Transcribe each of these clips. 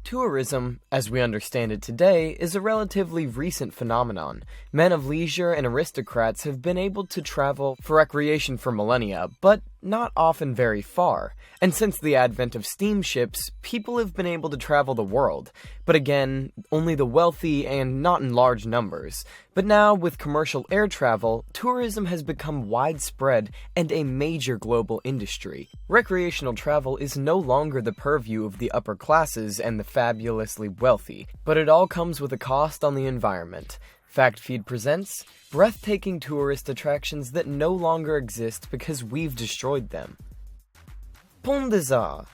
Tourism, as we understand it today, is a relatively recent phenomenon. Men of leisure and aristocrats have been able to travel for recreation for millennia, but not often very far. And since the advent of steamships, people have been able to travel the world. But again, only the wealthy and not in large numbers. But now, with commercial air travel, tourism has become widespread and a major global industry. Recreational travel is no longer the purview of the upper classes and the fabulously wealthy, but it all comes with a cost on the environment. FACTFEED presents breathtaking tourist attractions that no longer exist because we've destroyed them. Pont des Arts.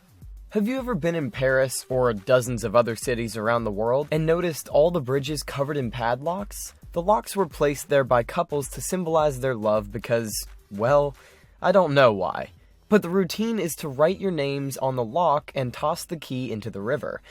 Have you ever been in Paris or dozens of other cities around the world and noticed all the bridges covered in padlocks? The locks were placed there by couples to symbolize their love because, well, I don't know why. But the routine is to write your names on the lock and toss the key into the river.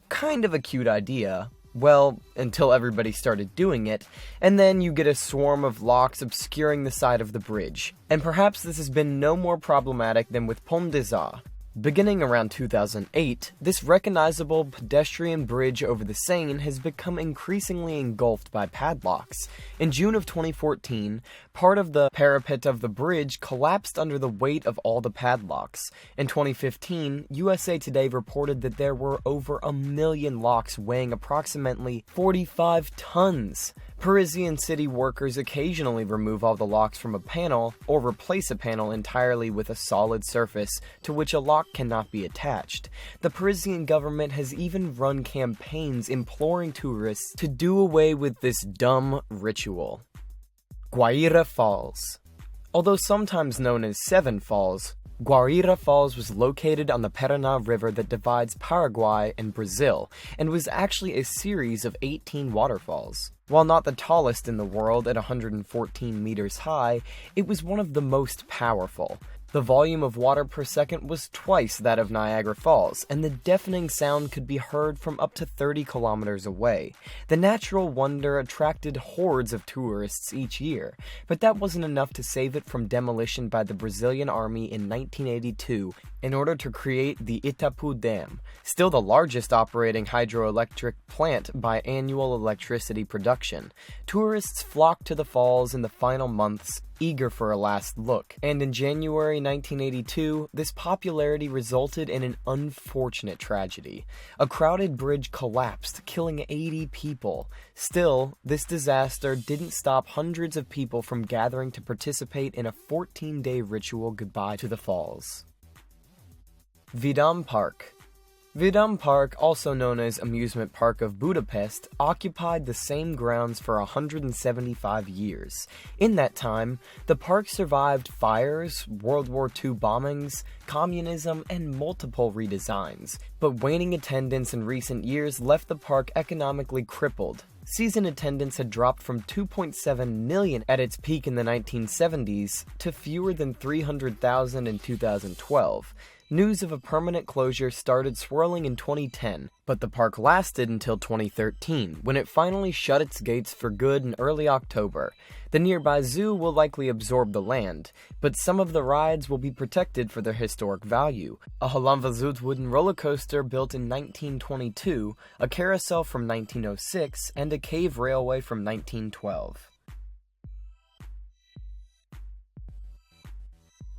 Kind of a cute idea. Well, until everybody started doing it, and then you get a swarm of locks obscuring the side of the bridge. And perhaps this has been no more problematic than with Pont des Arts. Beginning around 2008, this recognizable pedestrian bridge over the Seine has become increasingly engulfed by padlocks. In June of 2014, part of the parapet of the bridge collapsed under the weight of all the padlocks. In 2015, USA Today reported that there were over 1 million locks weighing approximately 45 tons. Parisian city workers occasionally remove all the locks from a panel or replace a panel entirely with a solid surface to which a lock cannot be attached. The Parisian government has even run campaigns imploring tourists to do away with this dumb ritual. Guaira Falls. Although sometimes known as Seven Falls, Guaira Falls was located on the Paraná River that divides Paraguay and Brazil, and was actually a series of 18 waterfalls. While not the tallest in the world at 114 meters high, it was one of the most powerful. The volume of water per second was twice that of Niagara Falls, and the deafening sound could be heard from up to 30 kilometers away. The natural wonder attracted hordes of tourists each year, but that wasn't enough to save it from demolition by the Brazilian army in 1982 in order to create the Itapu Dam, still the largest operating hydroelectric plant by annual electricity production. Tourists flocked to the falls in the final months, eager for a last look, and in January 1982, this popularity resulted in an unfortunate tragedy. A crowded bridge collapsed, killing 80 people. Still, this disaster didn't stop hundreds of people from gathering to participate in a 14-day ritual goodbye to the falls. Vidam Park. Vidam Park, also known as Amusement Park of Budapest, occupied the same grounds for 175 years. In that time, the park survived fires, World War II bombings, communism, and multiple redesigns. But waning attendance in recent years left the park economically crippled. Season attendance had dropped from 2.7 million at its peak in the 1970s to fewer than 300,000 in 2012. News of a permanent closure started swirling in 2010, but the park lasted until 2013, when it finally shut its gates for good in early October. The nearby zoo will likely absorb the land, but some of the rides will be protected for their historic value. A Hallanvazut wooden roller coaster built in 1922, a carousel from 1906, and a cave railway from 1912.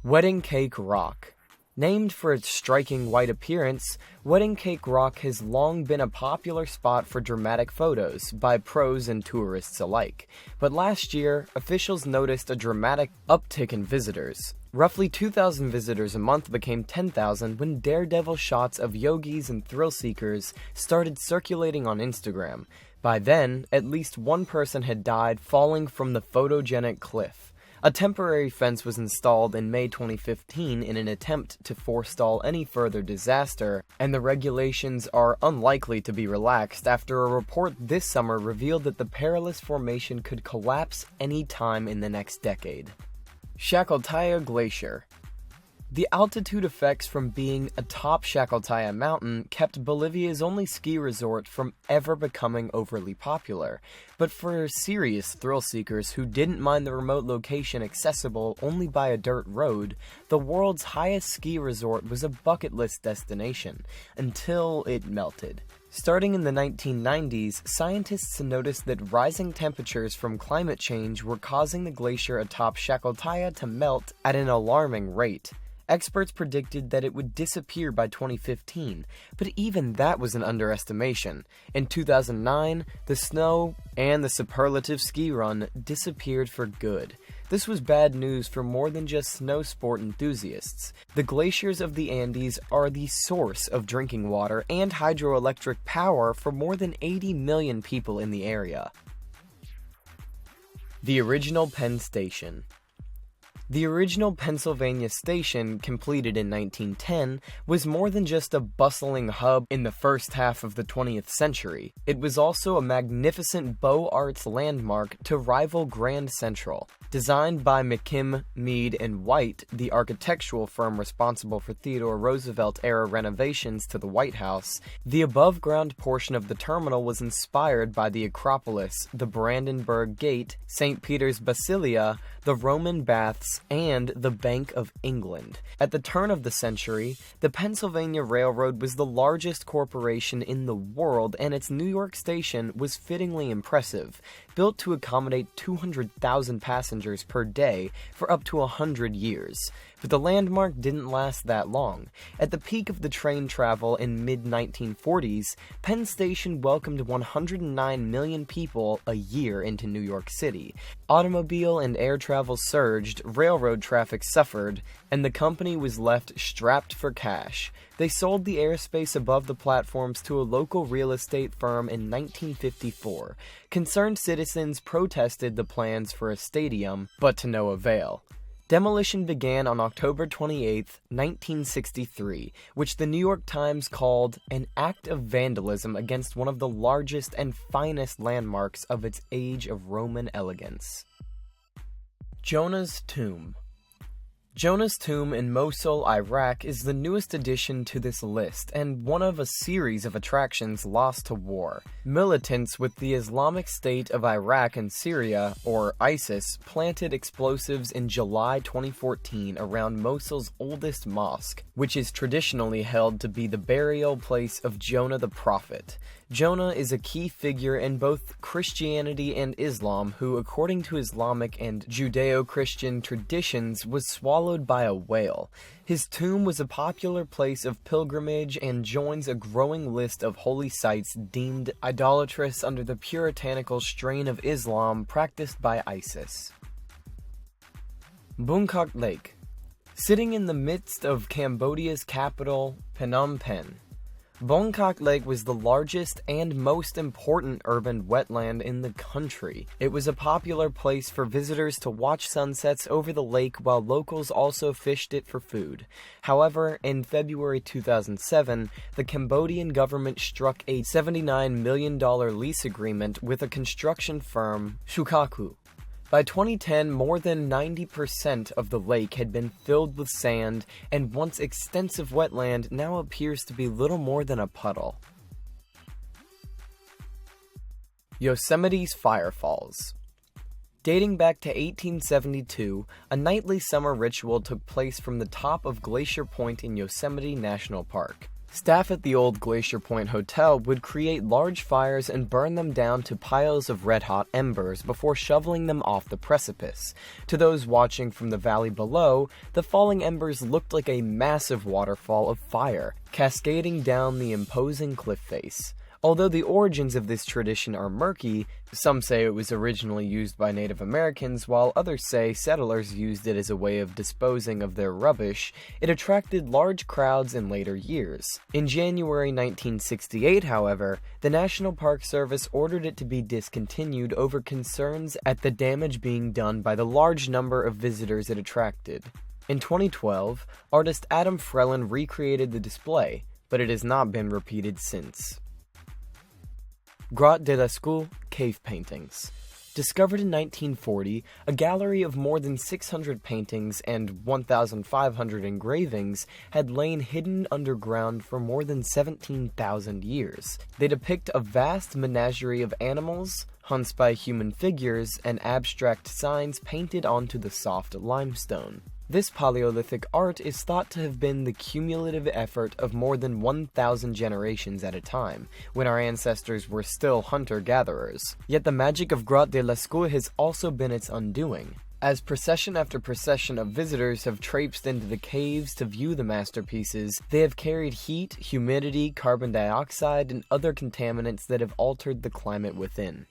Wedding Cake Rock. Named for its striking white appearance, Wedding Cake Rock has long been a popular spot for dramatic photos by pros and tourists alike. But last year, officials noticed a dramatic uptick in visitors. Roughly 2,000 visitors a month became 10,000 when daredevil shots of yogis and thrill seekers started circulating on Instagram. By then, at least one person had died falling from the photogenic cliff. A temporary fence was installed in May 2015 in an attempt to forestall any further disaster, and the regulations are unlikely to be relaxed after a report this summer revealed that the perilous formation could collapse any time in the next decade. CHACALTAYAGLACIER. The altitude effects from being atop Chacaltaya Mountain kept Bolivia's only ski resort from ever becoming overly popular, but for serious thrill-seekers who didn't mind the remote location accessible only by a dirt road, the world's highest ski resort was a bucket list destination, until it melted. Starting in the 1990s, scientists noticed that rising temperatures from climate change were causing the glacier atop Chacaltaya to melt at an alarming rate. Experts predicted that it would disappear by 2015, but even that was an underestimation. In 2009, the snow and the superlative ski run disappeared for good. This was bad news for more than just snow sport enthusiasts. The glaciers of the Andes are the source of drinking water and hydroelectric power for more than 80 million people in the area. The original Penn Station. The original Pennsylvania station, completed in 1910, was more than just a bustling hub in the first half of the 20th century. It was also a magnificent Beaux Arts landmark to rival Grand Central. Designed by McKim, Mead, and White, the architectural firm responsible for Theodore Roosevelt-era renovations to the White House, the above-ground portion of the terminal was inspired by the Acropolis, the Brandenburg Gate, St. Peter's Basilia, the Roman Baths, and the Bank of England. At the turn of the century, the Pennsylvania Railroad was the largest corporation in the world, and its New York station was fittingly impressive, built to accommodate 200,000 passengers per day for up to 100 years. But the landmark didn't last that long. At the peak of the train travel in mid-1940s, Penn Station welcomed 109 million people a year into New York City. Automobile and air travel surged, railroad traffic suffered, and the company was left strapped for cash. They sold the airspace above the platforms to a local real estate firm in 1954. Concerned citizens protested the plans for a stadium, but to no avail. Demolition began on October 28, 1963, which the New York Times called an act of vandalism against one of the largest and finest landmarks of its age of Roman elegance. Jonah's Tomb. Jonah's Tomb in Mosul, Iraq is the newest addition to this list and one of a series of attractions lost to war. Militants with the Islamic State of Iraq and Syria, or ISIS, planted explosives in July 2014 around Mosul's oldest mosque, which is traditionally held to be the burial place of Jonah the Prophet. Jonah is a key figure in both Christianity and Islam who, according to Islamic and Judeo-Christian traditions, was swallowed by a whale. His tomb was a popular place of pilgrimage and joins a growing list of holy sites deemed idolatrous under the puritanical strain of Islam practiced by ISIS. Bungkok Lake. Sitting in the midst of Cambodia's capital, Phnom Penh, Bongkok Lake was the largest and most important urban wetland in the country. It was a popular place for visitors to watch sunsets over the lake while locals also fished it for food. However, in February 2007, the Cambodian government struck a $79 million lease agreement with a construction firm, Shukaku. By 2010, more than 90% of the lake had been filled with sand, and once extensive wetland now appears to be little more than a puddle. Yosemite's Firefalls. Dating back to 1872, a nightly summer ritual took place from the top of Glacier Point in Yosemite National Park. Staff at the old Glacier Point Hotel would create large fires and burn them down to piles of red-hot embers before shoveling them off the precipice. To those watching from the valley below, the falling embers looked like a massive waterfall of fire, cascading down the imposing cliff face. Although the origins of this tradition are murky, some say it was originally used by Native Americans, while others say settlers used it as a way of disposing of their rubbish. It attracted large crowds in later years. In January 1968, however, the National Park Service ordered it to be discontinued over concerns at the damage being done by the large number of visitors it attracted. In 2012, artist Adam Frelin recreated the display, but it has not been repeated since. Grotte de Lascaux cave paintings. Discovered in 1940, a gallery of more than 600 paintings and 1,500 engravings had lain hidden underground for more than 17,000 years. They depict a vast menagerie of animals, hunts by human figures, and abstract signs painted onto the soft limestone. This Paleolithic art is thought to have been the cumulative effort of more than 1,000 generations at a time, when our ancestors were still hunter-gatherers. Yet the magic of Grotte de Lascaux has also been its undoing. As procession after procession of visitors have traipsed into the caves to view the masterpieces, they have carried heat, humidity, carbon dioxide, and other contaminants that have altered the climate within.